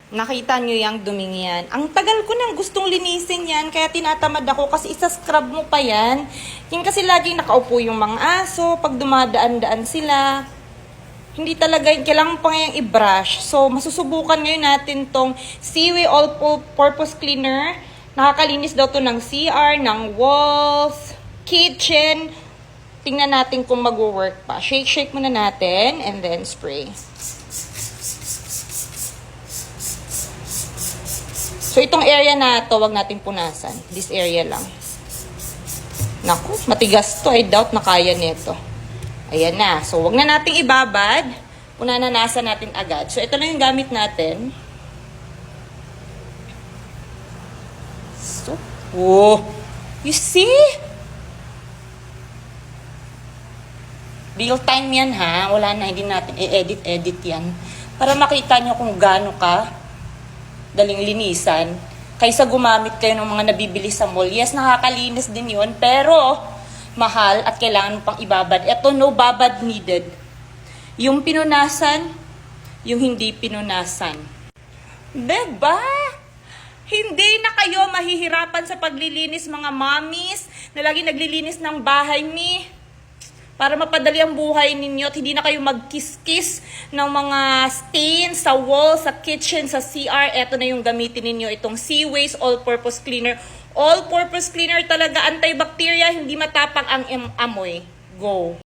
Nakita nyo yung duming yan. Ang tagal ko nang gustong linisin yan, kaya tinatamad ako kasi isa-scrub mo pa yan. Yan kasi laging nakaupo yung mga aso, pag dumadaan-daan sila. Hindi talaga, kailangan pa ngayong i-brush. So, masusubukan ngayon natin tong Seaway All-Purpose Cleaner. Nakakalinis daw to ng CR, ng walls, kitchen. Tingnan natin kung mag-work pa. Shake muna natin and then spray. So, itong area na to, wag nating punasan. This area lang. Naku, matigas to. I doubt na kaya nito. Ayan na. So, wag na nating ibabad. Punananasan natin agad. So, ito lang yung gamit natin. So, oh, you see? Real time yan ha. Wala na, hindi natin i-edit yan. Para makita nyo kung gaano ka daling linisan, kaysa gumamit kayo ng mga nabibili sa mall. Yes, nakakalinis din yun, pero mahal at kailangan pang ibabad. Ito, no babad needed. Yung pinunasan, yung hindi pinunasan. Diba? Hindi na kayo mahihirapan sa paglilinis, mga mommies, na lagi naglilinis ng bahay ni. Para mapadali ang buhay ninyo at hindi na kayo magkiskis ng mga stains sa wall, sa kitchen, sa CR. Ito na yung gamitin ninyo, itong Seaways All-Purpose Cleaner. All-Purpose Cleaner talaga, antibacteria, hindi matapang ang amoy. Go!